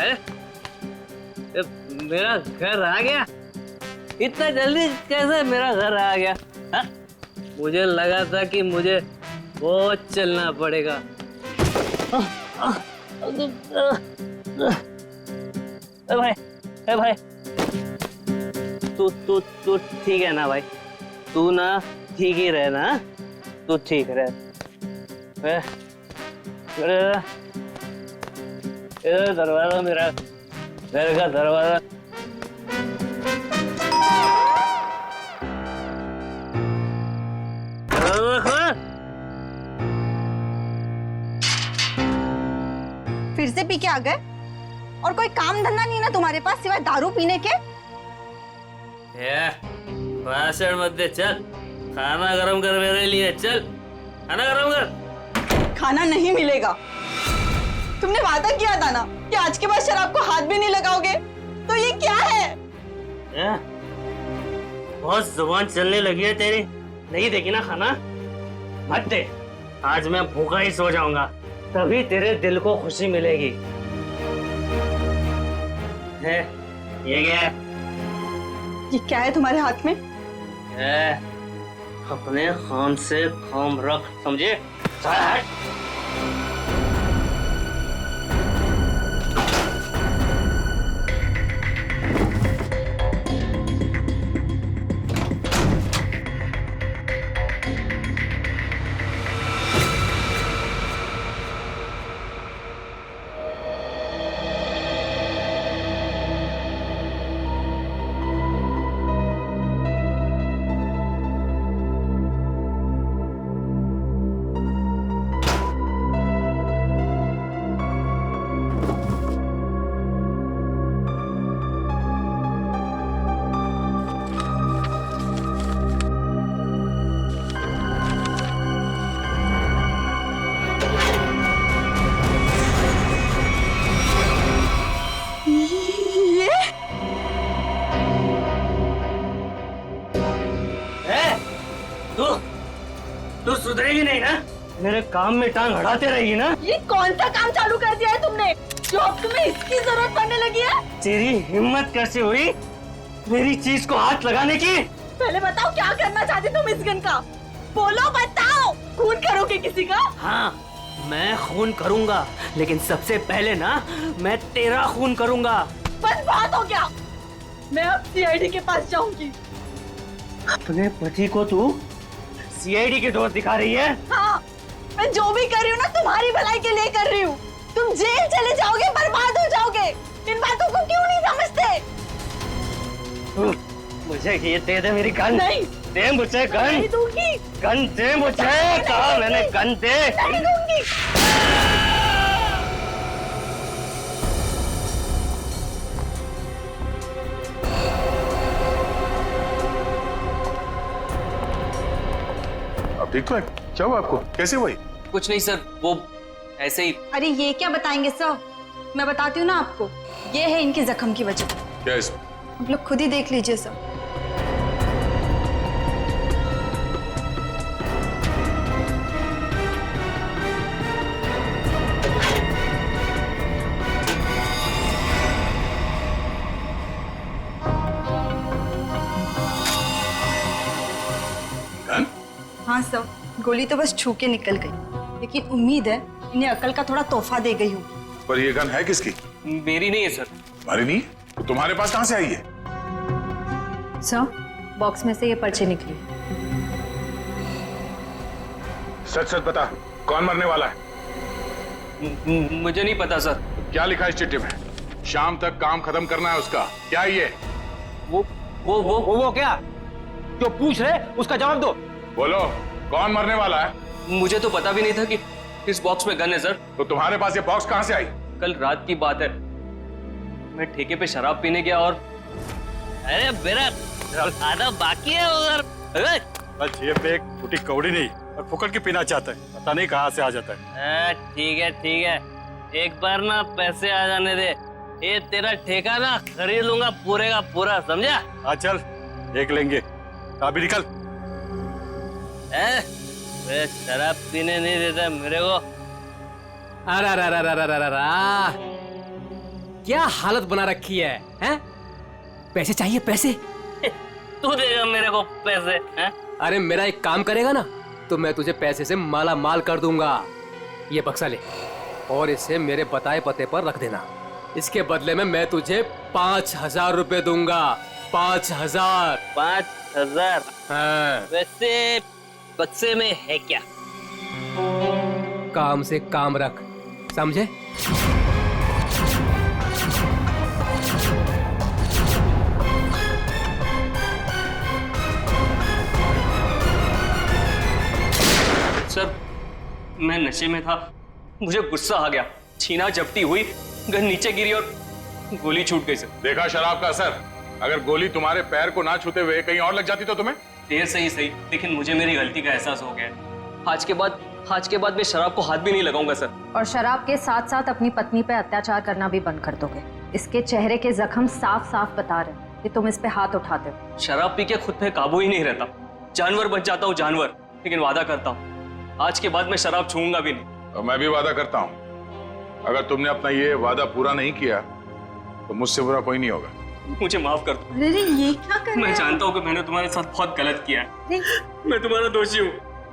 ये मेरा घर आ गया? इतना जल्दी कैसे मेरा घर आ गया? हा? मुझे लगा था कि मुझे बहुत चलना पड़ेगा। भाई तू ठीक है ना भाई? तू ना ठीक ही रहे ना? तू ठीक रहे। इधर दरवाजा, मेरा घर का दरवाजा। फिर से पी के आ गए? और कोई काम धंधा नहीं ना तुम्हारे पास सिवाय दारू पीने के? भाषण मत दे, चल खाना गरम कर मेरे लिए। चल खाना गरम कर। खाना नहीं मिलेगा। तुमने वादा किया था ना कि आज के बाद शराब को हाथ भी नहीं लगाओगे, तो ये क्या है? बहुत जुबान चलने लगी है तेरी। नहीं देगी ना खाना? मत दे। आज मैं भूखा ही सो जाऊंगा, तभी तेरे दिल को खुशी मिलेगी। है ये क्या है? ये क्या है तुम्हारे हाथ में? अपने खाम से खाम रख, समझे? तू सुधरेगी नहीं ना? मेरे काम में टांग अड़ाते रहेगी ना? ये कौन सा काम चालू कर दिया है तुमने जो अब तुम्हें इसकी जरूरत पड़ने लगी है? तेरी हिम्मत कैसे हुई मेरी चीज को हाथ लगाने की? पहले बताओ क्या करना चाहते तुम इस गन का? बोलो, बताओ। खून करोगे किसी का? हाँ, मैं खून करूंगा, लेकिन सबसे पहले ना मैं तेरा खून करूंगा। बस बात हो गया। मैं अब सीआईडी के पास जाऊंगी। अपने पति को तू सीआईडी के दोस्त दिखा रही है? हाँ, मैं जो भी कर रही हूँ ना तुम्हारी भलाई के लिए कर रही हूँ। तुम जेल चले जाओगे, बर्बाद हो जाओगे। इन बातों को क्यों नहीं समझते? मुझे ये दे दे मेरी गन। नहीं दे मुझे गन। नहीं दूंगी। गन दे मुझे। कहा मैंने गन दे। नहीं दूंगी। ठीक तो है? क्या हुआ आपको? कैसे हुई? कुछ नहीं सर, वो ऐसे ही। अरे ये क्या बताएंगे सर? मैं बताती हूँ ना आपको। ये है इनके जख्म की वजह। क्या इसमें? आप लोग खुद ही देख लीजिए सर। हाँ सर, गोली तो बस छू के निकल गई, लेकिन उम्मीद है इन्हें अकल का थोड़ा तोहफा दे गई हूँ। पर ये गन है किसकी? मेरी नहीं है सर। तुम्हारी नहीं? तो तुम्हारे पास कहाँ से आई है? सर, बॉक्स में से ये पर्ची निकली। सच सच बता, कौन मरने वाला है? मुझे नहीं पता सर। क्या लिखा है इस चिट्ठी में? शाम तक काम खत्म करना है उसका। क्या ये? वो क्या जो पूछ रहे उसका जवाब दो। बोलो, कौन मरने वाला है? मुझे तो पता भी नहीं था कि इस बॉक्स में गन है सर। तो तुम्हारे पास ये बॉक्स कहाँ से आई? कल रात की बात है, मैं ठेके पे शराब पीने गया और अरे मेरा आधा बाकी है उधर। बस जेब में एक फूटी कौड़ी नहीं और फुकट के पीना चाहता है, पता नहीं कहाँ से आ जाता है। ठीक है, एक बार ना पैसे आ जाने दे, ये तेरा ठेका ना खरीद लूंगा पूरे का पूरा, समझा? हाँ चल देख लेंगे, अभी निकल। शराब पीने नहीं देता मेरे को। अरे क्या हालत बना रखी है, हैं? पैसे चाहिए, पैसे? तू देगा मेरे को पैसे, हैं? अरे मेरा एक काम करेगा ना तो मैं तुझे पैसे से माला माल कर दूंगा। ये बक्सा ले और इसे मेरे बताए पते पर रख देना। इसके बदले में मैं तुझे 5,000 रुपए दूंगा। 5,000। 5,000? हाँ। वैसे बक्से में है क्या? काम से काम रख, समझे? सर मैं नशे में था, मुझे गुस्सा आ गया, छीना झपटी हुई, गन नीचे गिरी और गोली छूट गई सर। देखा शराब का असर? अगर गोली तुम्हारे पैर को ना छूते हुए कहीं और लग जाती तो तुम्हें? देर से ही सही, लेकिन मुझे मेरी गलती का एहसास हो गया। आज के बाद मैं शराब को हाथ भी नहीं लगाऊंगा सर। और शराब के साथ साथ अपनी पत्नी पे अत्याचार करना भी बंद कर दोगे। इसके चेहरे के जख्म साफ साफ बता रहे हैं कि तुम इस पे हाथ उठाते हो। शराब पी के खुद पे काबू ही नहीं रहता, जानवर बन जाता हूँ जानवर। लेकिन वादा करता हूँ आज के बाद मैं शराब छूऊंगा भी नहीं। और मैं भी वादा करता हूँ अगर तुमने अपना ये वादा पूरा नहीं किया तो मुझसे बुरा कोई नहीं होगा। मुझे माफ कर दो। अरे ये क्या कर रहे मैं हैं? जानता हूँ कि मैंने तुम्हारे साथ बहुत गलत किया है। अरे मैं तुम्हारा दोषी हूँ।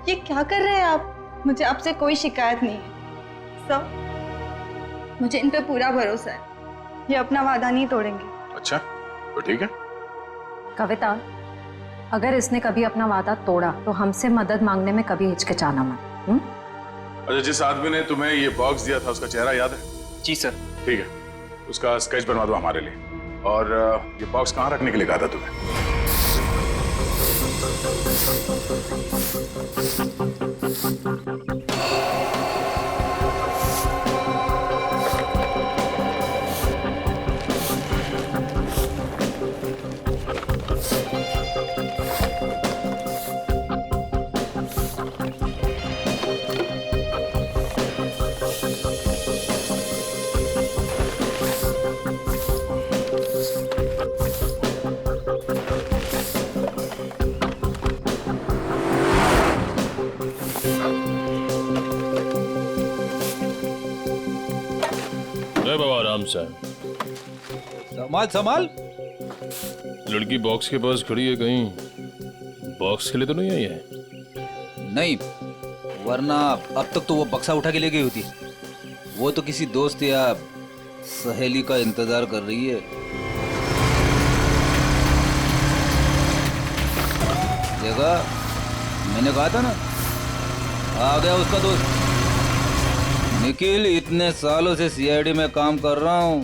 ये क्या कर रहे हैं आप? मुझे आपसे कोई शिकायत नहीं है सब, मुझे इन पे पूरा भरोसा है। ये अपना वादा नहीं तोड़ेंगे। अच्छा तो ठीक है। कविता, अगर इसने कभी अपना वादा तोड़ा तो हमसे मदद मांगने में कभी हिचकिचाना मत। अच्छा, जिस आदमी ने तुम्हें ये बॉक्स दिया था उसका चेहरा याद है? जी सर। ठीक है, उसका स्केच बनवा दो हमारे लिए। और ये बॉक्स कहाँ रखने के लिए कहा था तुम्हें? बाबा आराम से। संभाल संभाल। लड़की बॉक्स के पास खड़ी है, कहीं बॉक्स के लिए तो नहीं आई है? नहीं, वरना अब तक तो वो बक्सा उठा के ले गई होती। वो तो किसी दोस्त या सहेली का इंतजार कर रही है। देखा, मैंने कहा था ना, आ गया उसका दोस्त निखिल। इतने सालों से सीआईडी में काम कर रहा हूँ,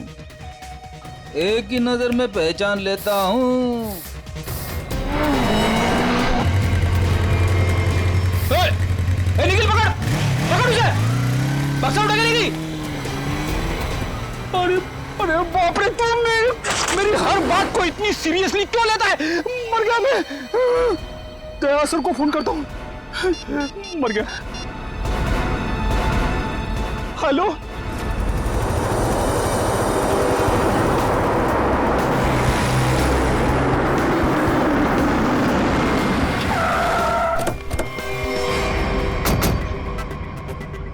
एक ही नजर में पहचान लेता हूँ। निखिल पकड़ पकड़ उसे, बक्सा उठा के ले गई। अरे अरे बाप रे, तुम मेरी हर बात को इतनी सीरियसली क्यों लेता है? मर गया मैं। दया सर को फोन करता हूँ। मर गया। हेलो,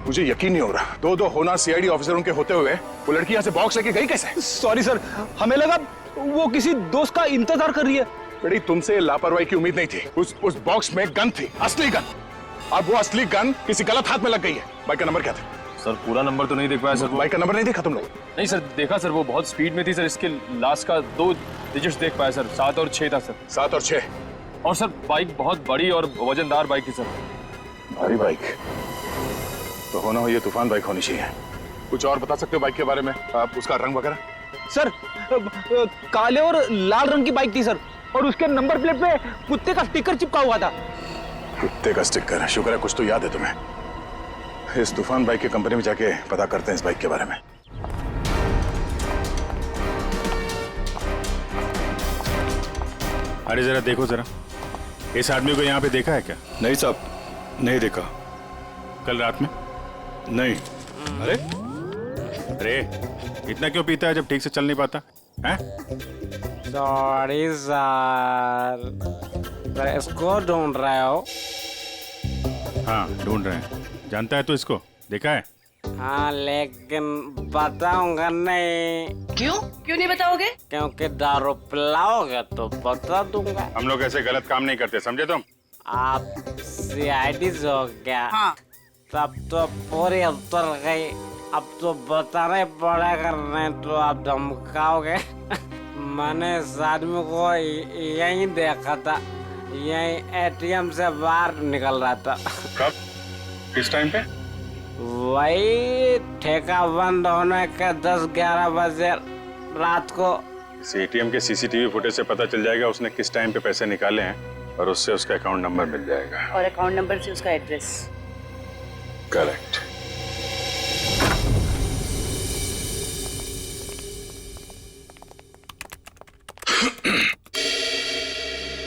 मुझे यकीन नहीं हो रहा, दो होना सीआईडी ऑफिसरों के होते हुए वो लड़की यहाँ से बॉक्स लेके गई कैसे? सॉरी सर, हमें लगा वो किसी दोस्त का इंतजार कर रही है। बेटी, तुमसे लापरवाही की उम्मीद नहीं थी। उस बॉक्स में गन थी, असली गन। अब वो असली गन किसी गलत हाथ में लग गई है। बाइक का नंबर क्या था? सर पूरा नंबर तो नहीं देख पाया सर। बाइक का नंबर नहीं देखा तुम लोग? नहीं सर, देखा सर, वो बहुत स्पीड में थी सर। इसके लास्ट का 2 डिजिट्स देख पाया सर, 7 और 6 था सर। 7 और 6? और सर बाइक बहुत बड़ी और वजनदार बाइक थी सर। भारी बाइक तो होना हो ये तूफान बाइक होनी चाहिए। कुछ और बता सकते हो बाइक के बारे में? आप उसका रंग वगैरह? सर काले और लाल रंग की बाइक थी सर, और उसके नंबर प्लेट पे कुत्ते का स्टिकर चिपका हुआ था। कुत्ते का स्टिकर? शुक्र है कुछ तो याद है तुम्हें। इस तूफान बाइक की कंपनी में जाके पता करते हैं इस बाइक के बारे में। अरे जरा देखो जरा, इस आदमी को यहाँ पे देखा है क्या? नहीं साहब, नहीं देखा। कल रात में? नहीं। अरे अरे, इतना क्यों पीता है जब ठीक से चल नहीं पाता है? सॉरी सर, इसको ढूंढ रहे हो? हाँ ढूंढ रहे हैं। जानता है तू इसको? देखा है? हाँ लेकिन बताऊंगा नहीं। क्यों क्यों नहीं बताओगे? क्योंकि दारू पिलाओगे तो बता दूंगा। हम लोग ऐसे गलत काम नहीं करते, समझे तुम? आप सीआईडी हो क्या? हाँ। तब तो पूरी उतर गई। अब तो बताना ही पड़ेगा, नहीं तो आप धमकाओगे। मैंने इस आदमी को यहीं देखा था, यहीं एटीएम से बाहर निकल रहा था। कब? किस टाइम पे? वही ठेका बंद होने के 10-11 बजे रात को। इस एटीएम के सीसीटीवी फुटेज से पता चल जाएगा उसने किस टाइम पे पैसे निकाले हैं और उससे उसका अकाउंट नंबर मिल जाएगा। और अकाउंट नंबर से उसका एड्रेस। करेक्ट।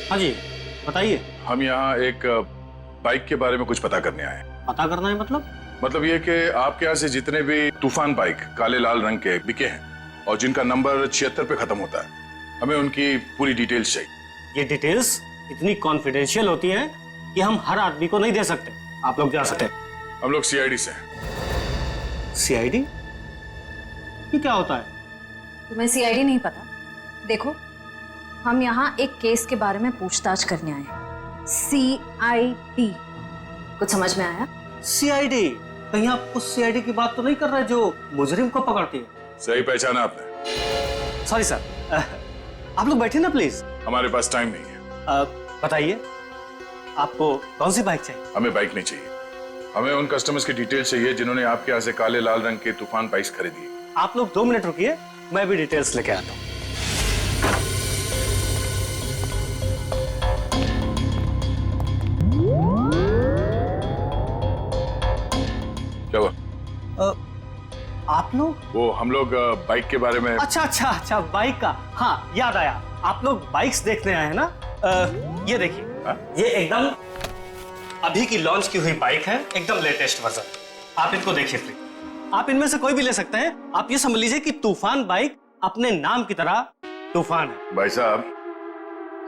हाँ जी बताइए। हम यहाँ एक बाइक के बारे में कुछ पता करने आए हैं। पता करना है मतलब ये कि आपके यहाँ से जितने भी तूफान बाइक काले लाल रंग के बिके हैं और जिनका नंबर 76 पे खत्म होता है, हमें उनकी पूरी डिटेल्स चाहिए। ये डिटेल्स इतनी कॉन्फिडेंशियल होती हैं कि हम हर आदमी को नहीं दे सकते। आप लोग जा सकते हैं। हम लोग सीआईडी से हैं। सीआईडी? ये क्या होता है? तुम्हें सीआईडी नहीं पता? देखो, हम यहाँ एक केस के बारे में पूछताछ करने आए हैं। सीआईडी, कुछ समझ में आया? सीआईडी? कहीं आप उस सीआईडी की बात तो नहीं कर रहे जो मुजरिम को पकड़ती है? सही पहचाना आपने। सॉरी सर, आप लोग बैठे ना प्लीज। हमारे पास टाइम नहीं है। बताइए आपको कौन सी बाइक चाहिए? हमें बाइक नहीं चाहिए, हमें उन कस्टमर्स की डिटेल्स चाहिए जिन्होंने आपके यहाँ से काले लाल रंग के तूफान बाइक्स खरीदी। आप लोग 2 मिनट रुकिए, मैं भी डिटेल्स लेके आता हूँ। क्या हुआ? आप लोग? वो हम लोग बाइक के बारे में। अच्छा बाइक का, हाँ याद आया। आप लोग बाइक्स देखने आए हैं ना? ये देखिए, ये एकदम अभी की लॉन्च की हुई बाइक है, एकदम लेटेस्ट वर्जन। आप इनको देखिए प्लीज। आप इनमें से कोई भी ले सकते हैं। आप ये समझ लीजिए कि तूफान बाइक अपने नाम की तरह तूफान है। भाई साहब,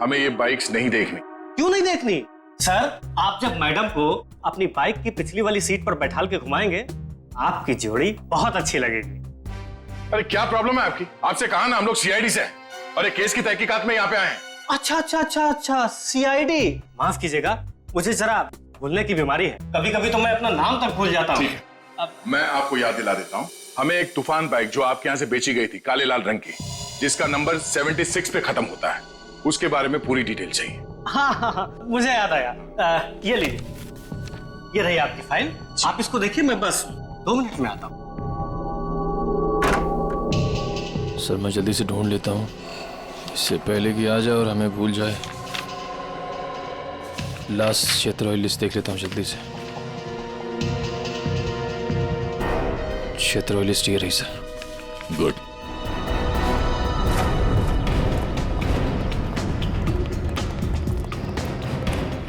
हमें ये बाइक्स नहीं देखनी। क्यों नहीं देखनी? सर, आप जब मैडम को अपनी बाइक की पिछली वाली सीट पर बैठाल के घुमाएंगे, आपकी जोड़ी बहुत अच्छी लगेगी। अरे क्या प्रॉब्लम है आपकी? आपसे कहा ना हम लोग सीआईडी से हैं और एक केस की तहकीकात में यहाँ पे आए हैं। अच्छा, सीआईडी। माफ कीजिएगा, मुझे जरा भूलने की बीमारी है। कभी कभी तो मैं अपना नाम तक भूल जाता हूँ। ठीक है, मैं आपको याद दिला देता हूँ। हमें एक तूफान बाइक जो आपके यहाँ से बेची गई थी, काले लाल रंग की, जिसका नंबर 76 पे खत्म होता है, उसके बारे में पूरी डिटेल चाहिए। हाँ, मुझे याद आया। ये लीजिए, ये रही आपकी फाइल। आप इसको देखिए, मैं बस 2 मिनट में आता हूँ। सर मैं जल्दी से ढूंढ लेता हूँ, इससे पहले कि आ जाए और हमें भूल जाए। लास्ट क्षेत्र लिस्ट देख लेता हूँ जल्दी से। क्षेत्र लिस्ट ये रही सर। गुड।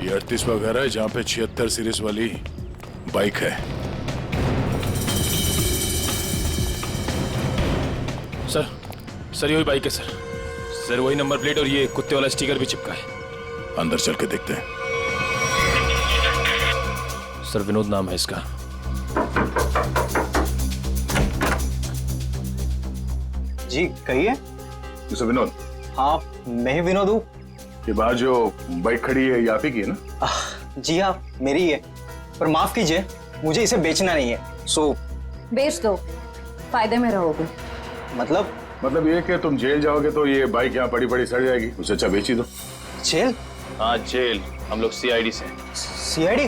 ये 38वां घर है जहाँ पे 76 सीरीज वाली बाइक है। सर यही बाइक है सर, वही नंबर प्लेट और ये कुत्ते वाला स्टिकर भी चिपका है। अंदर चल के देखते हैं। सर विनोद नाम है इसका। जी कहिए। मिस्टर विनोद? हाँ मैं ही विनोद हूँ। ये बाहर जो बाइक खड़ी है ये आप ही की है ना? जी हाँ मेरी ही है, पर माफ कीजिए मुझे इसे बेचना नहीं है। सो बेच दो, फायदे में रहोगे। मतलब ये कि तुम जेल जाओगे तो ये बाइक यहाँ पड़ी पड़ी सड़ जाएगी, उससे अच्छा बेच ही दो। जेल? हाँ जेल, हम लोग सीआईडी से। सीआईडी?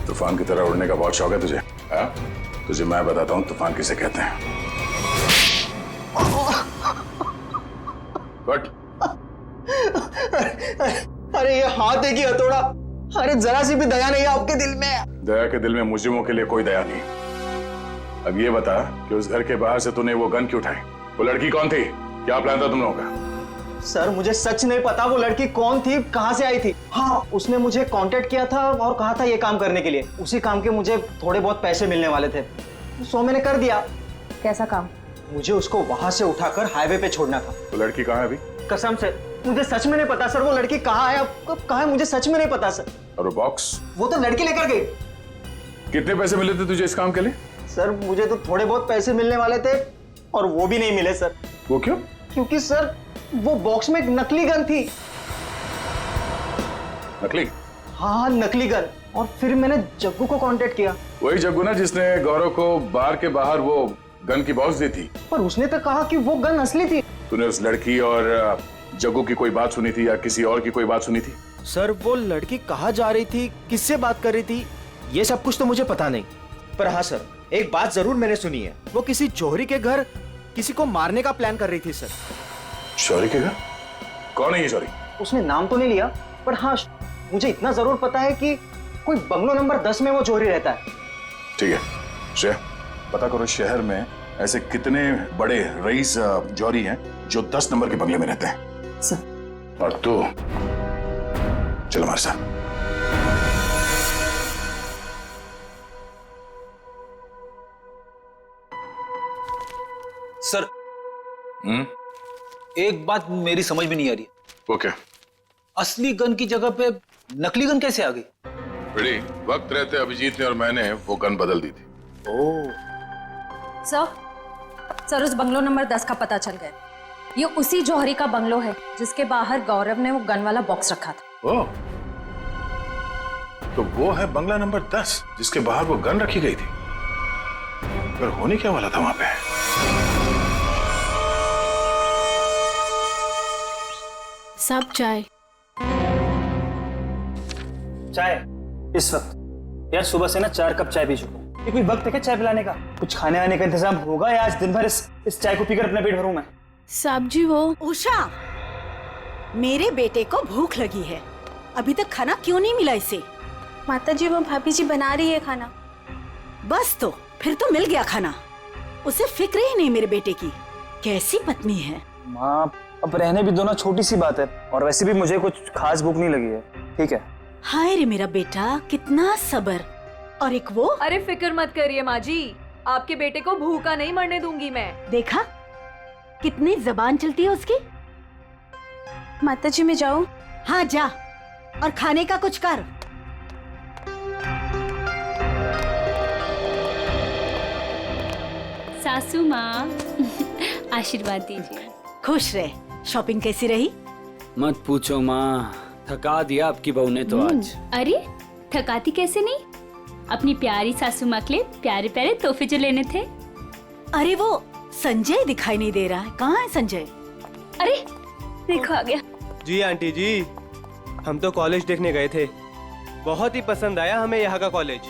तूफान की तरह उड़ने का बहुत शौक है तुझे? हाँ? तुझे मैं बताता हूँ तूफान किसे कहते हैं। बट अरे ये हाथ है कि हथौड़ा? अरे जरा सी भी दया नहीं है आपके दिल में? दया के दिल में मुजरिमों के लिए कोई दया नहीं। अब ये बता कि उस घर के बाहर से तूने वो गन क्यों उठाई? वो लड़की कौन थी? क्या प्लान था तुम लोगों का? सर मुझे सच नहीं पता वो लड़की कौन थी, कहां से आई थी। हाँ उसने मुझे कांटेक्ट किया था और कहा था ये काम करने के लिए। उसी काम के मुझे थोड़े बहुत पैसे मिलने वाले थे, सो मैंने कर दिया। कैसा काम? मुझे उसको वहां से उठाकर हाईवे पे छोड़ना था। तो लड़की कहाँ है अभी? कसम से मुझे सच में नहीं पता सर, वो लड़की कहाँ है, अब कब कहाँ है, मुझे सच में नहीं पता सर। और वो बॉक्स? वो तो लड़की लेकर गई। कितने पैसे मिले थे तुझे इस काम के लिए? सर मुझे तो थोड़े बहुत पैसे मिलने वाले थे और वो भी नहीं मिले सर। वो क्यों? क्योंकि सर वो बॉक्स में एक नकली गन थी। नकली? हाँ नकली गन। और फिर मैंने जग्गू को कांटेक्ट किया। वही जग्गू ना जिसने गौरव को बार के बाहर वो गन की बॉक्स दी थी। पर उसने तो कहा कि वो गन असली थी। तूने उस लड़की और जग्गू की कोई बात सुनी थी या किसी और की कोई बात सुनी थी? सर वो लड़की कहाँ जा रही थी, किससे बात कर रही थी, ये सब कुछ तो मुझे पता नहीं। पर हाँ सर, एक बात जरूर मैंने सुनी है, वो किसी जौहरी के घर किसी को मारने का प्लान कर रही थी सर। जौहरी के घर? कौन है ये जौहरी? उसने नाम तो नहीं लिया, पर हाँ मुझे इतना जरूर पता है कि कोई बंगलो नंबर 10 में वो जौहरी रहता है। ठीक है श्रेया, पता करो शहर में ऐसे कितने बड़े रईस जौहरी हैं जो 10 नंबर के बंगले में रहते हैं। सर। और तू चल हमारे साथ। सर एक बात मेरी समझ में नहीं आ रही। वो क्या? असली गन की जगह पे नकली गन कैसे आ गई? बड़ी वक्त रहते अभिजीत ने और मैंने वो गन बदल दी थी। सर उस बंगलो नंबर 10 का पता चल गया। ये उसी जौहरी का बंगलो है जिसके बाहर गौरव ने वो गन वाला बॉक्स रखा था। ओह, तो वो है बंगला नंबर 10 जिसके बाहर वो गन रखी गई थी। पर होने क्या वाला था वहां पे? सब चाय इस वक्त? यार सुबह से ना 4 कप चाय पी चुका हूँ। ये कोई वक्त है क्या चाय पिलाने का? कुछ खाने आने का इंतजाम होगा या आज दिन भर इस चाय को पीकर अपना पेट भरूं मैं? साहब जी वो उषा, मेरे बेटे को भूख लगी है, अभी तक खाना क्यों नहीं मिला इसे? माता जी वो भाभी जी बना रही है खाना। बस तो फिर तो मिल गया खाना। उसे फिक्र ही नहीं मेरे बेटे की। कैसी पत्नी है। माँ अब रहने भी दो ना, छोटी सी बात है, और वैसे भी मुझे कुछ खास भूख नहीं लगी है। ठीक है। हाय रे मेरा बेटा, कितना सब्र। और एक वो। अरे फिक्र मत करिए माँ जी, आपके बेटे को भूखा नहीं मरने दूंगी मैं। देखा कितनी जबान चलती है उसकी। माता जी मैं जाऊं? हाँ जा, और खाने का कुछ कर। सासू माँ आशीर्वाद दीजिए। खुश रहे। शॉपिंग कैसी रही? मत पूछो माँ, थका दिया आपकी बहू ने तो आज। अरे थकाती कैसे नहीं, अपनी प्यारी सासू माँ के लिए प्यारे प्यारे तोहफे जो लेने थे। अरे वो संजय दिखाई नहीं दे रहा है, कहाँ है संजय? अरे देखो आ गया। जी आंटी जी, हम तो कॉलेज देखने गए थे, बहुत ही पसंद आया हमें यहाँ का कॉलेज।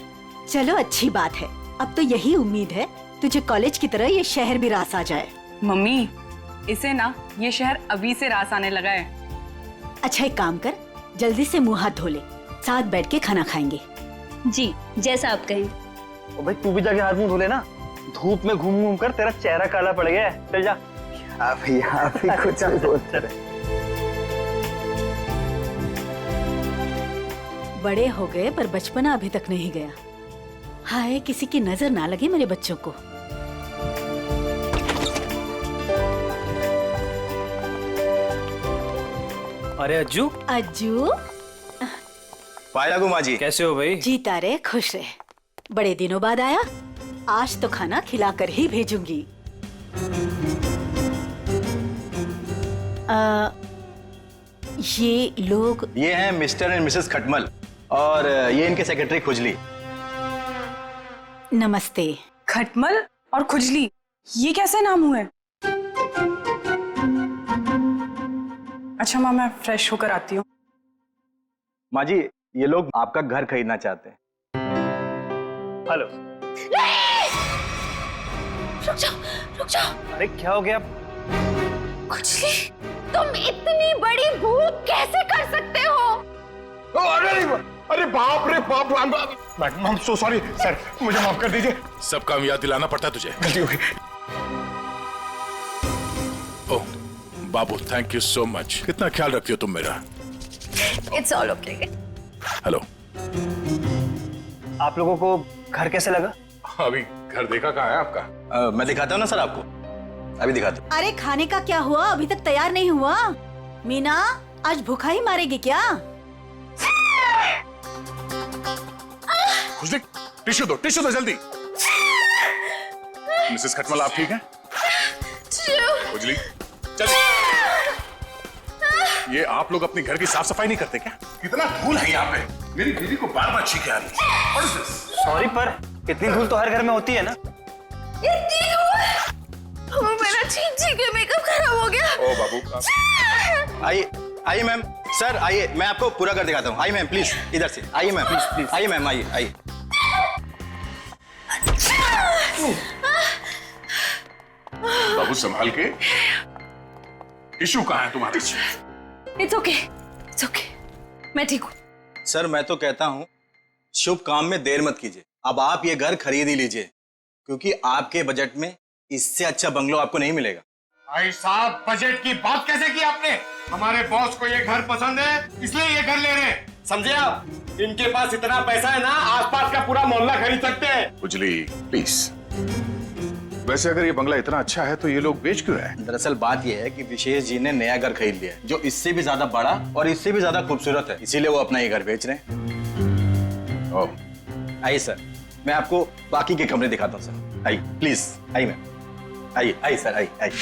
चलो अच्छी बात है, अब तो यही उम्मीद है तुझे कॉलेज की तरह ये शहर भी रास आ जाए। मम्मी इसे ना ये शहर अभी से रास आने लगा है। अच्छा एक काम कर, जल्दी से मुंह हाथ धो ले, साथ बैठ के खाना खाएंगे। जी जैसा आप कहें। ओ भाई तू भी जाके हाथ मुंह धो ले ना, धूप में घूम घूम कर तेरा चेहरा काला पड़ गया है। चल जा। आप ही कुछ बोलते रहे। बड़े हो गए पर बचपना अभी तक नहीं गया। हाय किसी की नजर ना लगे मेरे बच्चों को। अरे अज्जू। अज्जू पाया लागू माँ जी, कैसे हो भाई? जीता रहे, खुश रहे। बड़े दिनों बाद आया, आज तो खाना खिलाकर ही भेजूंगी। ये लोग? ये हैं मिस्टर एंड मिसेस खटमल, और ये इनके सेक्रेटरी खुजली। नमस्ते। खटमल और खुजली, ये कैसे नाम हुए? अच्छा माँ मैं फ्रेश होकर आती हूँ। माँ जी ये लोग आपका घर खरीदना चाहते हैं। हेलो। रुक जाओ, रुक जाओ। अरे क्या हो गया? खुजली, तुम इतनी बड़ी भूख कैसे कर सकते हो? अरे बाप रे बाप, I am so sorry sir, मुझे माफ कर दीजिए। सब काम याद दिलाना पड़ता है तुझे, गलती हो गई। ओह बाबू, थैंक यू सो मच, कितना ख्याल रखती हो तुम मेरा। It's all okay. हेलो। आप लोगों को घर कैसे लगा? अभी घर देखा कहाँ है आपका? मैं दिखाता हूँ ना सर आपको, अभी दिखाता हूँ। अरे खाने का क्या हुआ, अभी तक तैयार नहीं हुआ। मीना आज भूखा ही मारेगी क्या? खुशली टिश्यू दो जल्दी। मिसेस खटमल आप ठीक हैं? खुजली चल। ये आप लोग अपने घर की साफ सफाई नहीं करते क्या? कितना धूल है यहाँ पे। मेरी बीवी को बार बार छींके आ रही है। सॉरी पर इतनी धूल तो हर घर में होती है ना। मेरा छींक के मेकअप खराब हो गया। ओ बाबू आइए आइए मैम। सर आइए, मैं आपको पूरा कर दिखाता हूँ। आइए मैम प्लीज, इधर से आइए मैम प्लीज। आइए मैम, आइए आइए। बाबू संभाल के। टिश्यू कहाँ है तुम्हारे? इट्स ओके, मैं ठीक हूँ। सर मैं तो कहता हूँ शुभ काम में देर मत कीजिए। अब आप ये घर खरीद ही लीजिए, क्योंकि आपके बजट में इससे अच्छा बंगलो आपको नहीं मिलेगा। भाई साहब, बजट की बात कैसे की आपने? हमारे बॉस को ये घर पसंद है, इसलिए ये घर ले रहे हैं, समझे आप? इनके पास इतना पैसा है ना, आसपास का पूरा मोहल्ला खरीद सकते हैं। खुजली प्लीज। वैसे अगर ये बंगला इतना अच्छा है तो ये लोग बेच क्यों रहे हैं? दरअसल बात यह है कि विशेष जी ने नया घर खरीद लिया है, जो इससे भी ज्यादा बड़ा और इससे भी ज्यादा खूबसूरत है, इसीलिए वो अपना ये घर बेच रहे हैं। ओह, आइए सर, मैं आपको बाकी के कमरे दिखाता हूँ सर। आइए प्लीज, आइए मैम, आइए आइए सर, आइए आइए।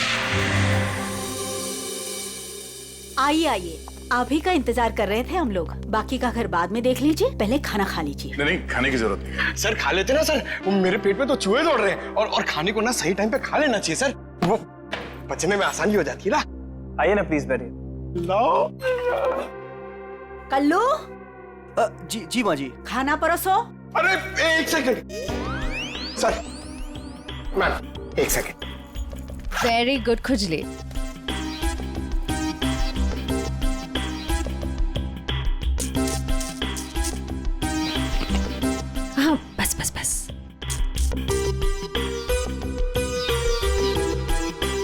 आइए आइए, आप ही का इंतजार कर रहे थे हम लोग। बाकी का घर बाद में देख लीजिए, पहले खाना खा लीजिए। नहीं, खाने की जरूरत नहीं है। सर खा लेते ना सर, मेरे पेट में तो चूहे दौड़ रहे हैं, और खाने को ना सही टाइम पे खा लेना चाहिए सर, वो पचने में आसानी हो जाती है ना। आइए ना प्लीज बैठिए। लो कल्लू। जी माँ जी। खाना परोसो। अरे एक सेकंड सर, मैम एक सेकंड। वेरी गुड खुजली। हाँ बस बस बस।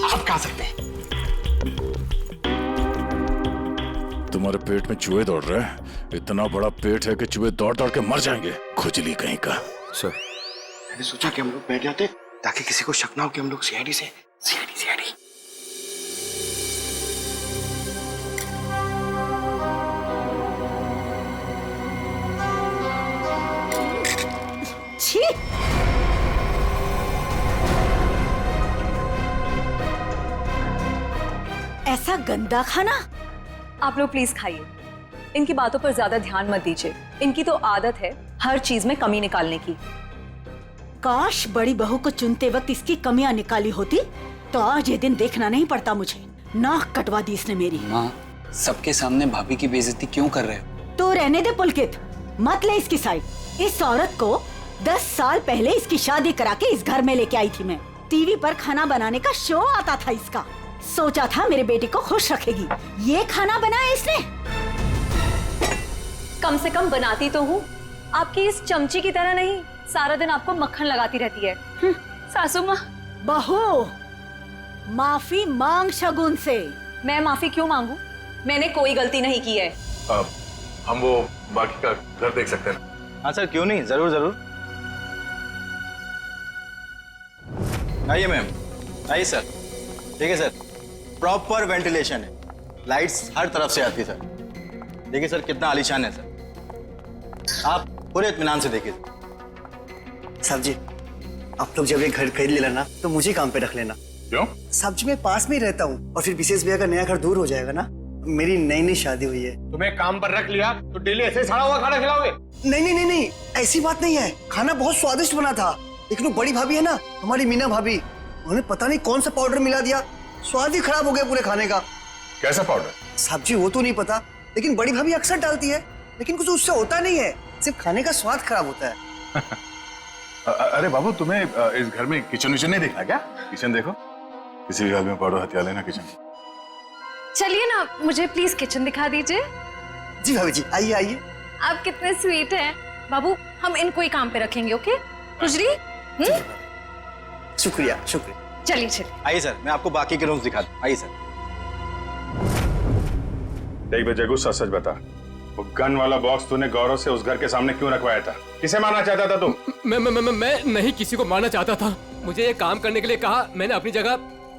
आप खा सकते हैं। तुम्हारे पेट में चूहे दौड़ रहे हैं? इतना बड़ा पेट है कि चूहे दौड़ दौड़ के मर जाएंगे। खुजली कहीं का। सर मैंने सोचा कि हम लोग बैठ जाते ताकि किसी को शक ना हो कि हम लोग सीआईडी से। सीआईडी छी। ऐसा गंदा खाना। आप लोग प्लीज खाइए, इनकी बातों पर ज्यादा ध्यान मत दीजिए। इनकी तो आदत है हर चीज में कमी निकालने की। काश बड़ी बहू को चुनते वक्त इसकी कमियां निकाली होती तो आज ये दिन देखना नहीं पड़ता मुझे। नाक कटवा दी इसने मेरी। माँ, सबके सामने भाभी की बेइज्जती क्यों कर रहे हो? तो रहने दे पुलकित, मत ले इसकी साइड। इस औरत को 10 साल पहले इसकी शादी करा के इस घर में लेके आई थी मैं। टीवी पर खाना बनाने का शो आता था इसका। सोचा था मेरे बेटे को खुश रखेगी, ये खाना बनाया इसने। कम से कम बनाती तो हूँ, आपकी इस चमची की तरह नहीं सारा दिन आपको मक्खन लगाती रहती है। सासू माँ। बहू, माफी मांग शगुन से। मैं माफी क्यों मांगू? मैंने कोई गलती नहीं की है। हम वो बाकी का घर देख सकते हैं? हाँ सर, क्यों नहीं, जरूर जरूर। आइए मैम, आइए सर। ठीक है सर, प्रॉपर वेंटिलेशन है, लाइट्स हर तरफ से आती है सर। देखिए सर कितना आलीशान है सर, आप पूरे इत्मीनान से देखिए। साहब जी, आप लोग जब ये घर खरीद लेना ना तो मुझे काम पे रख लेना। क्यों? साहब जी मैं पास में ही रहता हूँ, और फिर विशेष भैया का नया घर दूर हो जाएगा ना। मेरी नई शादी हुई है। तुम्हें काम पर रख लिया तो डेली ऐसे सड़ा हुआ खाना खिलाओगे? नहीं नहीं नहीं नहीं, ऐसी बात नहीं है। खाना बहुत स्वादिष्ट बना था, लेकिन वो बड़ी भाभी है ना, हमारी मीना भाभी, उन्होंने पता नहीं कौन सा पाउडर मिला दिया, स्वाद ही खराब हो गया पूरे खाने का। कैसा पाउडर? साहब जी वो तो नहीं पता, लेकिन बड़ी भाभी अक्सर डालती है, लेकिन कुछ उससे होता नहीं है, सिर्फ खाने का स्वाद खराब होता है। अरे बाबू, तुम्हें इस घर में किचन विचन नहीं देखना क्या? किचन देखो, किसी भी घर में पड़ो हथियार लेना किचन। चलिए ना, मुझे प्लीज किचन दिखा दीजिए। जी भाभी जी, आइए आइए। आप कितने स्वीट हैं बाबू, हम इनको ही काम पे रखेंगे। ओके खुजली? शुक्रिया शुक्रिया। चलिए चलिए। आइए सर, मैं आपको बाकी के रूम्स दिखा दूं। आइए सर। देख बे गुस्सा, सच बता, वो गन वाला बॉक्स तूने गौरव से उस घर के सामने क्यों रखवाया था? किसे मारना चाहता था तुम? मैं नहीं किसी को मारना चाहता था। मुझे ये काम करने के लिए कहा, मैंने अपनी जगह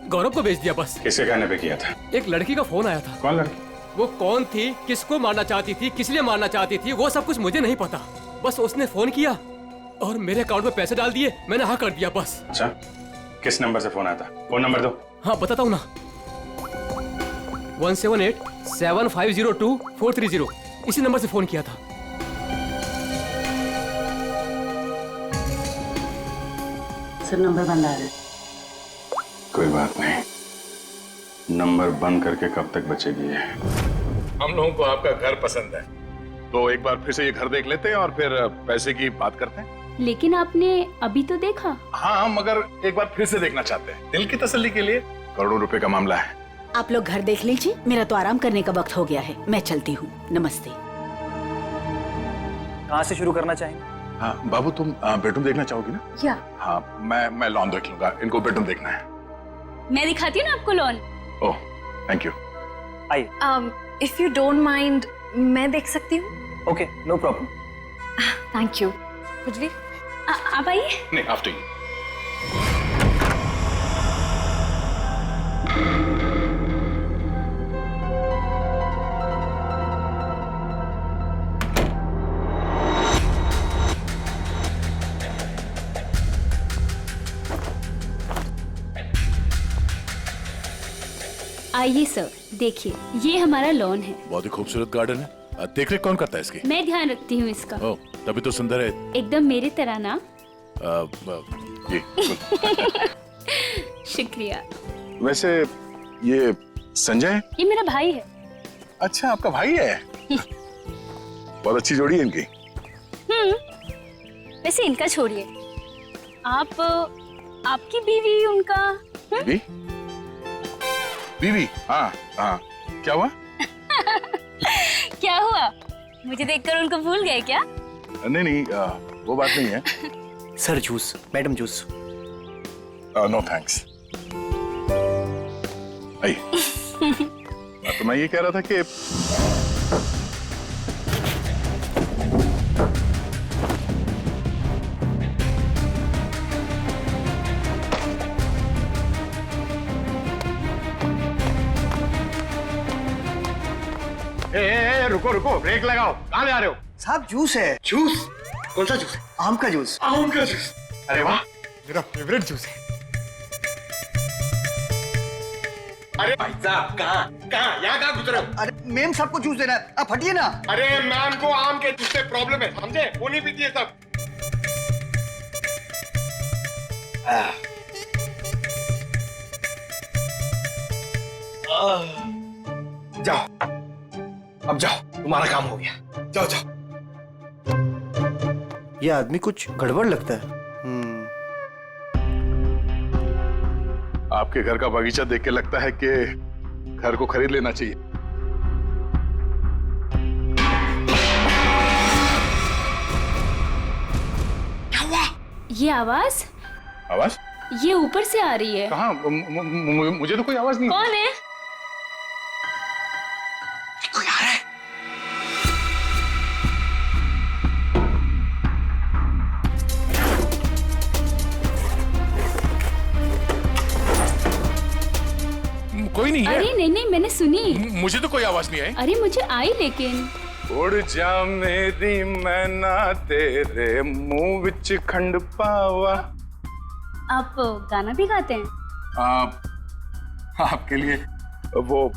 गौरव को भेज दिया बस। किसके कहने पे किया था? एक लड़की का फोन आया था। कौन लड़की? वो कौन थी, किसको मारना चाहती थी, किस लिए मारना चाहती थी, वो सब कुछ मुझे नहीं पता। बस उसने फोन किया और मेरे अकाउंट में पैसे डाल दिए, मैंने हाँ कर दिया बस। अच्छा, किस नंबर से फोन आया था? फोन नंबर दो। हाँ बताता हूँ ना, 178-7502-430, इसी नंबर से फोन किया था। सर नंबर बंद आ रहा है। कोई बात नहीं, नंबर बंद करके कब तक बचेगी ये? हम लोगों को आपका घर पसंद है, तो एक बार फिर से ये घर देख लेते हैं और फिर पैसे की बात करते हैं। लेकिन आपने अभी तो देखा। हाँ, मगर एक बार फिर से देखना चाहते हैं, दिल की तसल्ली के लिए। करोड़ों रुपए का मामला है। आप लोग घर देख लीजिए, मेरा तो आराम करने का वक्त हो गया है, मैं चलती हूँ। नमस्ते। कहाँ से शुरू करना चाहेंगे? हाँ बाबू, तुम बेडरूम देखना चाहोगी ना? या हाँ, मैं लॉन देख लूंगा, इनको बेडरूम देखना है। मैं दिखाती हूँ ना आपको लॉन। Oh, thank you. आइए। इफ यू डोंट माइंड, मैं देख सकती हूँ? Okay, no problem. Thank you. कुछ आप आइए। नहीं, आफ्टर यू। आइए सर, देखिए ये हमारा लॉन है। बहुत ही खूबसूरत गार्डन है। देख रेख कौन करता है इसकी? मैं ध्यान रखती हूँ इसका। ओह, तभी तो सुंदर है। एकदम मेरी तरह ना। ये शुक्रिया। वैसे ये संजय है? ये मेरा भाई है। अच्छा, आपका भाई है? बहुत अच्छी जोड़ी है इनकी। वैसे इनका छोड़िए, आपकी बीवी उनका। बीवी? बीवी? हाँ हाँ, क्या हुआ? क्या हुआ? मुझे देखकर उनको भूल गए क्या? नहीं नहीं, वो बात नहीं है। Sir juice, madam juice. No thanks. तो मैं ये कह रहा था कि रुको रुको, ब्रेक लगाओ। कहाँ ले आ रहे हो? साहब जूस है। जूस? कौन सा जूस है? आम का जूस। आम का जूस? अरे वाह, मेरा फेवरेट जूस है। अरे भाई साहब, कहाँ यहाँ कहाँ गुजरे हो? अरे मेम साहब को जूस देना है, आप हटिए ना। अरे मैम को आम के जूस से प्रॉब्लम है, समझे? वो नहीं पीती है सब। जाओ, अब जाओ, तुम्हारा काम हो गया। जाओ जाओ। ये आदमी कुछ गड़बड़ लगता है। आपके घर का बगीचा देख के लगता है कि घर को खरीद लेना चाहिए। क्या हुआ? ये आवाज ये ऊपर से आ रही है। कहाँ? मुझे तो कोई आवाज नहीं। कौन है? कोई आ रहा है। कोई नहीं है। अरे नहीं, मैंने सुनी। मुझे तो कोई आवाज नहीं आई। अरे मुझे आई, लेकिन उड़ जा मेरी मैना तेरे मुंह विच खंड पावा। आप गाना भी गाते हैं? आपके लिए वो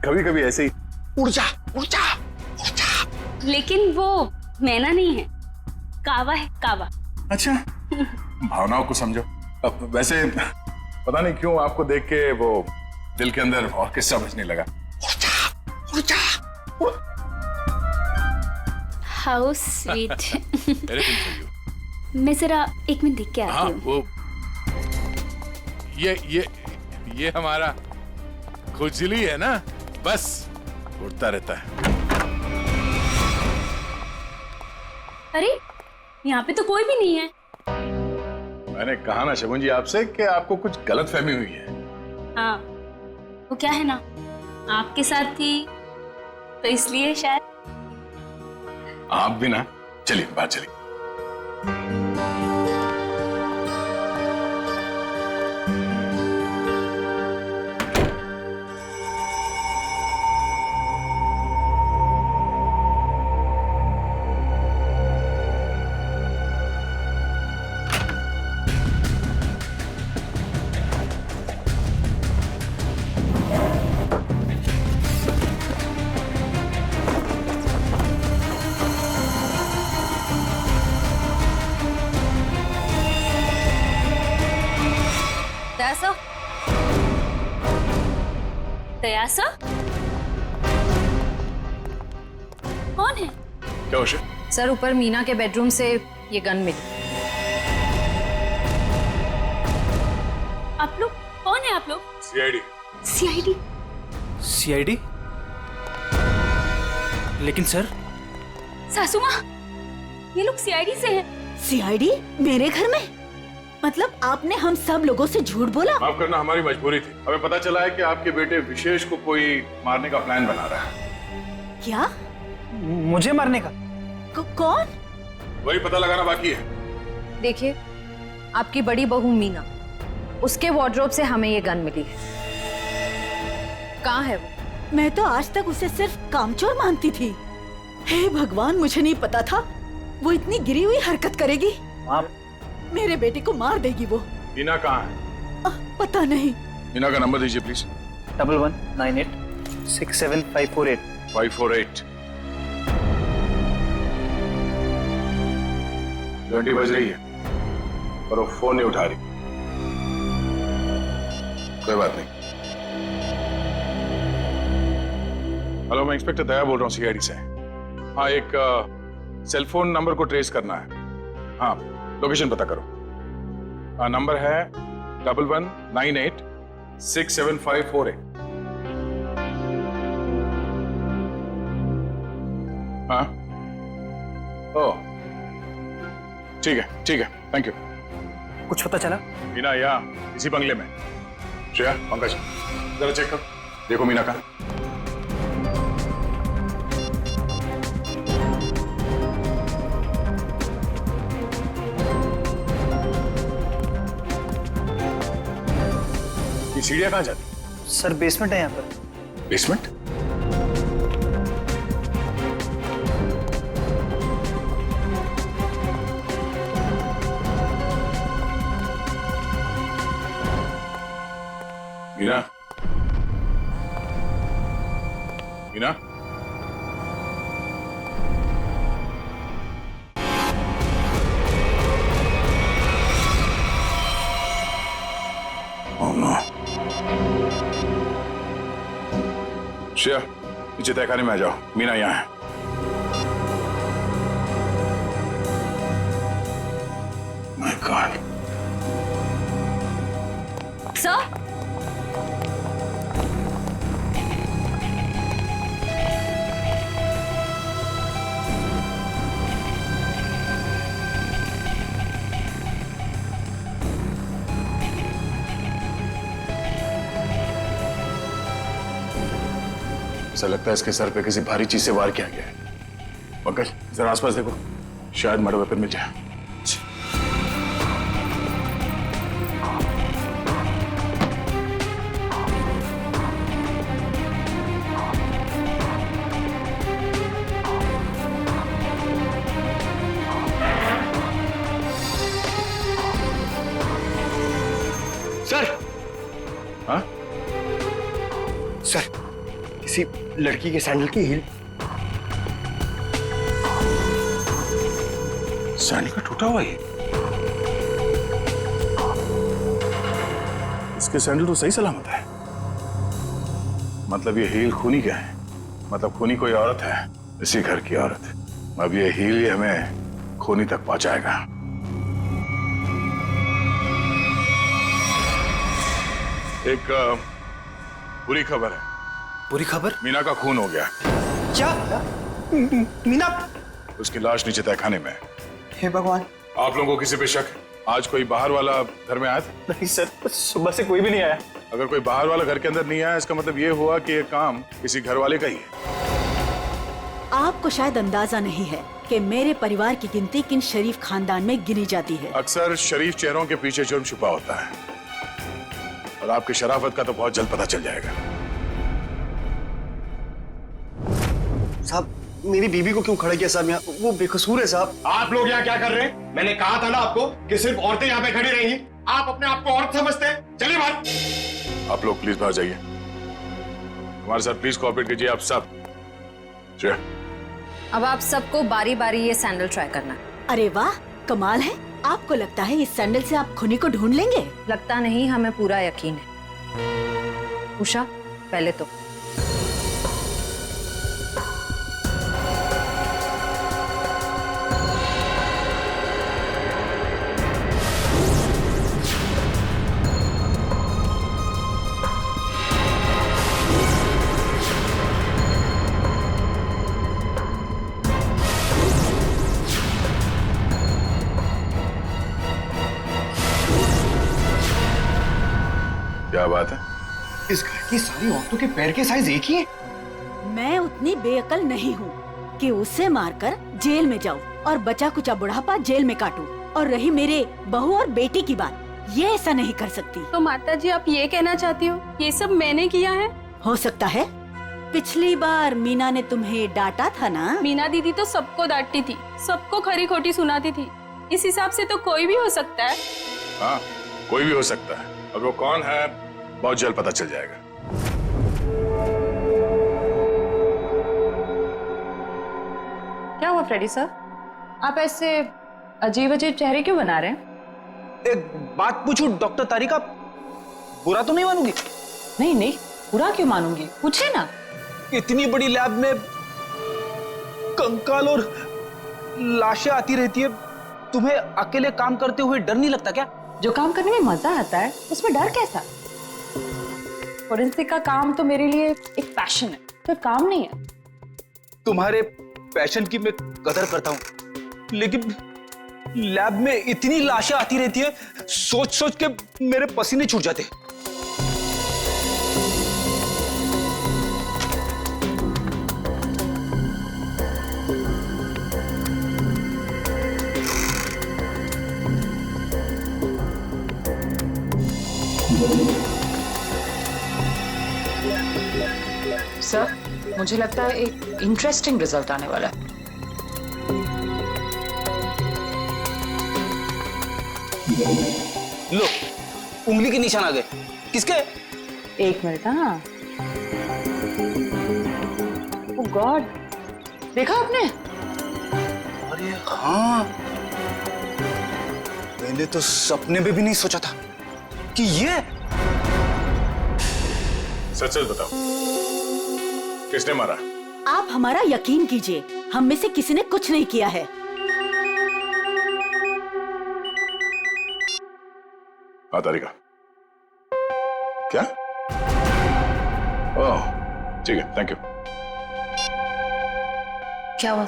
कभी कभी ऐसे ही उड़ जा उड़ जा उड़ जा। लेकिन वो मैना नहीं है, कावा है, कावा। अच्छा, भावनाओं को समझो। अब वैसे पता नहीं क्यों आपको देख के वो दिल के अंदर और किस्सा बजने लगा। उड़ जा। How sweet. मैं जरा एक मिनट देख के आती हूँ। वो ये हमारा खुजली है ना, बस उड़ता रहता है। अरे यहाँ पे तो कोई भी नहीं है। मैंने कहा ना शगुन जी आपसे कि आपको कुछ गलत फहमी हुई है। हाँ, वो क्या है ना, आपके साथ थी तो इसलिए शायद। आप भी ना, चलिए बाहर चलिए। ऐसा? कौन है? क्या उसे? सर ऊपर मीना के बेडरूम से ये गन मिली। आप लोग कौन है? आप लोग सीआईडी। सीआईडी? सीआईडी? लेकिन सर सासू माँ, ये लोग सीआईडी से हैं। सीआईडी मेरे घर में? मतलब आपने हम सब लोगों से झूठ बोला? माफ करना, हमारी मजबूरी थी। हमें पता चला है कि आपके बेटे विशेष को कोई मारने का प्लान बना रहा है। क्या? मुझे मारने का? कौन? वही पता लगाना बाकी है। देखिए, आपकी बड़ी बहू मीना, उसके वार्डरोब से हमें ये गन मिली है। कहाँ है वो? मैं तो आज तक उसे सिर्फ कामचोर मानती थी। हे भगवान, मुझे नहीं पता था वो इतनी गिरी हुई हरकत करेगी। मेरे बेटे को मार देगी वो। मीना कहाँ है? पता नहीं। मीना का नंबर दीजिए प्लीज। 1198675548। 548। घंटी बज रही है और वो फोन नहीं उठा रही। कोई बात नहीं। हेलो, मैं इंस्पेक्टर दया बोल रहा हूँ सीआईडी से। हाँ, एक सेल फोन नंबर को ट्रेस करना है। हाँ, लोकेशन पता करो। नंबर है 1198675548। हाँ, ओ ठीक है, थैंक यू। कुछ पता चला? मीना यहाँ इसी बंगले में। श्रेया, पंकज, जरा चेक करो, देखो मीना का। ये सीढ़ियाँ कहाँ जाती? सर बेसमेंट है यहाँ पर। बेसमेंट? मीना, मीना, श्रेया, नीचे तहखाने में आ जाओ। मीना यहाँ है। My God. सर, ऐसा लगता है इसके सर पे किसी भारी चीज से वार किया गया है। पंकज, जरा आसपास देखो, शायद मर्डर वेपन मिल जाए। सर। हाँ? सर, किसी लड़की के सैंडल की हील। सैंडल का टूटा हुआ है। इसके सैंडल तो सही सलामत है। मतलब ये हील खूनी क्या है? मतलब खूनी कोई औरत है, इसी घर की औरत। अब ये हील ही हमें खूनी तक पहुंचाएगा। एक बुरी खबर है। बुरी खबर? मीना का खून हो गया। क्या? मीना? उसकी लाश नीचे तहखाने में है। हे भगवान। आप लोगों को किसी पे शक है? आज कोई बाहर वाला घर में आया था? नहीं सर, सुबह से कोई भी नहीं आया। अगर कोई बाहर वाला घर के अंदर नहीं आया, इसका मतलब ये हुआ कि ये काम किसी घर वाले का ही है। आपको शायद अंदाजा नहीं है कि मेरे परिवार की गिनती किन शरीफ खानदान में गिनी जाती है। अक्सर शरीफ चेहरों के पीछे जुर्म छुपा होता है, और आपकी शराफत का तो बहुत जल्द पता चल जाएगा। साहब, मेरी बीबी को क्यों खड़ा किया साहब यहाँ? वो बेकसूर है साहब। आप लोग यहाँ क्या कर रहे हैं? मैंने कहा था ना आपको कि सिर्फ औरतें यहाँ पे खड़ी रहेंगी। आप अपने आप को औरत समझते हैं। चलिए बाहर। आप लोग प्लीज बाहर जाइए। हमारे साथ प्लीज कोऑपरेट कीजिए आप सब। श्रेया, अब आप सबको बारी बारी ये सैंडल ट्राई करना है। अरे वाह, कमाल है। आपको लगता है इस सैंडल से आप खूनी को ढूंढ लेंगे? लगता नहीं, हमें पूरा यकीन है। उषा, पहले तो ये सारी औरतों के पैर के साइज एक ही है। मैं उतनी बेअकल नहीं हूँ कि उसे मारकर जेल में जाऊँ और बचा कुचा बुढ़ापा जेल में काटूं। और रही मेरे बहू और बेटी की बात, ये ऐसा नहीं कर सकती। तो माता जी आप ये कहना चाहती हो ये सब मैंने किया है? हो सकता है। पिछली बार मीना ने तुम्हें डांटा था ना? मीना दीदी तो सबको डांटती थी, सबको खरी खोटी सुनाती थी। इस हिसाब से तो कोई भी हो सकता है। हाँ, कोई भी हो सकता है और वो कौन है बहुत जल्द पता चल जाएगा। क्या हुआ फ्रेडी सर, आप ऐसे अजीब अजीब चेहरे क्यों बना रहे हैं? एक बात पूछूं डॉक्टर तारिका, बुरा तो नहीं मानूंगी? नहीं नहीं, बुरा क्यों मानूंगी, पूछे ना। इतनी बड़ी लैब में कंकाल और लाशें आती रहती है, तुम्हें अकेले काम करते हुए डर नहीं लगता क्या? जो काम करने में मजा आता है उसमें डर कैसा? फोरेंसिक का काम तो मेरे लिए एक पैशन है, तो काम नहीं है। तुम्हारे पैशन की मैं कदर करता हूँ, लेकिन लैब में इतनी लाशें आती रहती है, सोच सोच के मेरे पसीने छूट जाते। सर, मुझे लगता है एक इंटरेस्टिंग रिजल्ट आने वाला है। लो, उंगली के निशान आ गए। किसके? एक मिनट। हाँ, ओह गॉड, देखा आपने? अरे हाँ, मैंने तो सपने में भी नहीं सोचा था कि ये। सच सच बताओ, किसने मारा? आप हमारा यकीन कीजिए, हम में से किसी ने कुछ नहीं किया है। हाँ तारिका, क्या? ओह ठीक है, थैंक यू। क्या हुआ?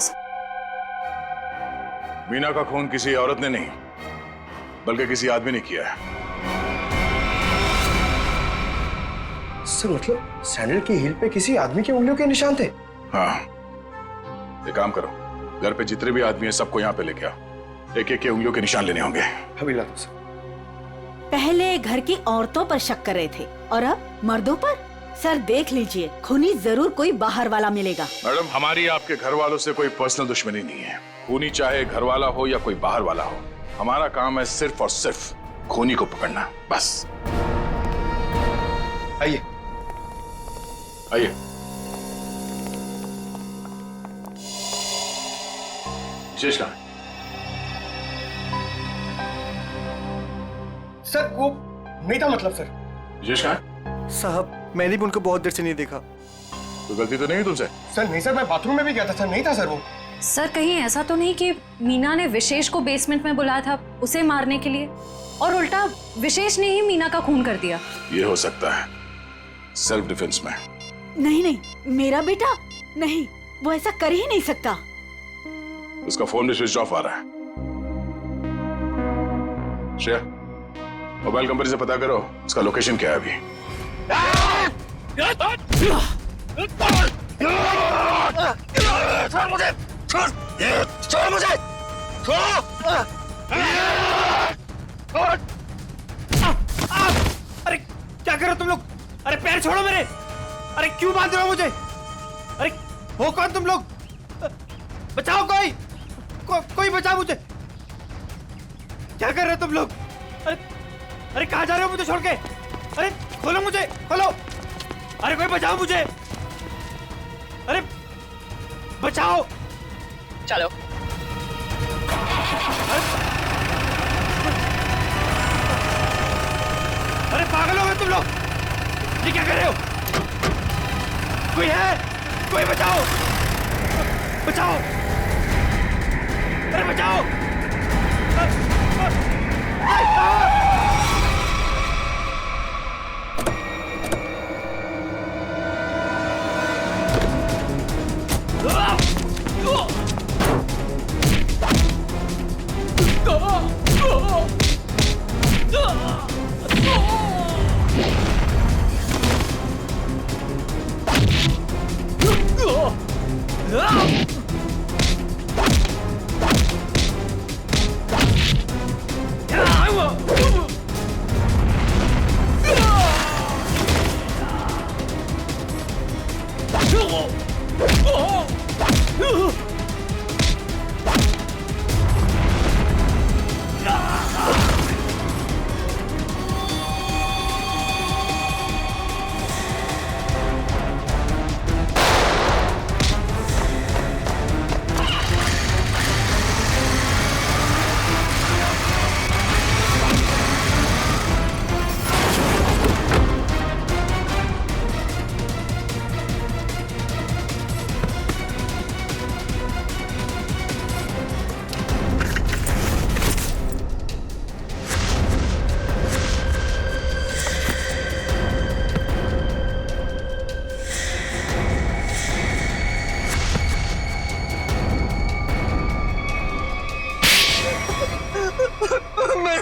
मीना का खून किसी औरत ने नहीं बल्कि किसी आदमी ने किया है। सर मतलब सैंडल की हील पे किसी आदमी की उंगलियों के निशान थे? हाँ, एक काम करो, घर पे जितने भी आदमी हैं सबको यहाँ पे लेके आओ, एक एक के उंगलियों के निशान लेने होंगे। अभी ला दो सर। पहले घर की औरतों पर शक कर रहे थे और अब मर्दों पर। सर देख लीजिए, खूनी जरूर कोई बाहर वाला मिलेगा। मैडम, हमारी आपके घर वालों से कोई पर्सनल दुश्मनी नहीं है। खूनी चाहे घर वाला हो या कोई बाहर वाला हो, हमारा काम है सिर्फ और सिर्फ खूनी को पकड़ना, बस। आइए आइए। विशेष कहाँ है? सर वो नहीं था मतलब सर। विशेष कहाँ है? साहब मैंने भी उनको बहुत देर से नहीं देखा। तो गलती तो नहीं है तुमसे? सर नहीं सर, मैं बाथरूम में भी गया था सर, नहीं था सर वो। सर कहीं ऐसा तो नहीं कि मीना ने विशेष को बेसमेंट में बुलाया था उसे मारने के लिए और उल्टा विशेष ने ही मीना का खून कर दिया? ये हो सकता है, सेल्फ डिफेंस में। नहीं नहीं, मेरा बेटा नहीं, वो ऐसा कर ही नहीं सकता। उसका फोन भी स्विच ऑफ आ रहा है। श्रेया, मोबाइल कंपनी से पता करो उसका लोकेशन क्या है अभी। छोड़ मुझे, छोड़ मुझे, अरे क्या कर रहे हो तुम लोग? अरे पैर छोड़ो मेरे। अरे क्यों बांध रहे हो मुझे? अरे हो कौन तुम लोग? बचाओ कोई, कोई बचाओ मुझे। क्या कर रहे हो तुम लोग? अरे अरे कहाँ जा रहे हो मुझे छोड़ के? अरे खोलो मुझे, खोलो। अरे कोई बचाओ मुझे। अरे बचाओ। चलो। अरे पागल हो गए तुम लोग? ये क्या कर रहे हो? कोई है? कोई बचाओ, बचाओ। अरे बचाओ।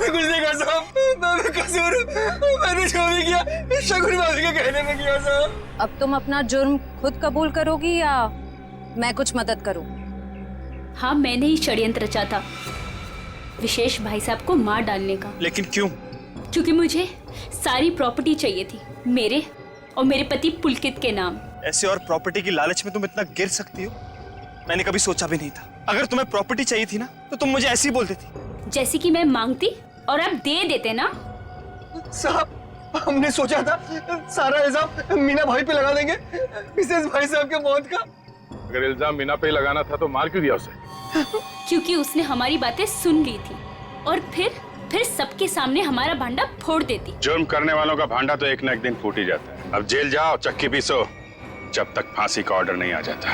मैंने कुछ नहीं कहा साहब, मैं कसूर मैंने जो भी किया शगुन भाभी के कहने में किया साहब। अब तुम अपना जुर्म खुद कबूल करोगी या मैं कुछ मदद करूं? हाँ, मैंने ही षड्यंत्र रचा था विशेष भाई साहब को मार डालने का। लेकिन क्यों? क्योंकि मुझे सारी प्रॉपर्टी चाहिए थी, मेरे और मेरे पति पुलकित के नाम। ऐसे और प्रॉपर्टी की लालच में तुम इतना गिर सकती हो, मैंने कभी सोचा भी नहीं था। अगर तुम्हें प्रॉपर्टी चाहिए थी ना तो तुम मुझे ऐसे ही बोल देती। जैसे कि मैं मांगती और आप दे देते ना। साहब हमने सोचा था सारा इल्जाम मीना भाई पे लगा देंगे, मिसेस भाई साहब के मौत का। अगर इल्जाम मीना पे ही लगाना था तो मार क्यों दिया उसे? क्योंकि उसने हमारी बातें सुन ली थी और फिर सबके सामने हमारा भांडा फोड़ देती। जुर्म करने वालों का भांडा तो एक न एक दिन फूट ही जाता है। अब जेल जाओ, चक्की पीसो, जब तक फांसी का ऑर्डर नहीं आ जाता।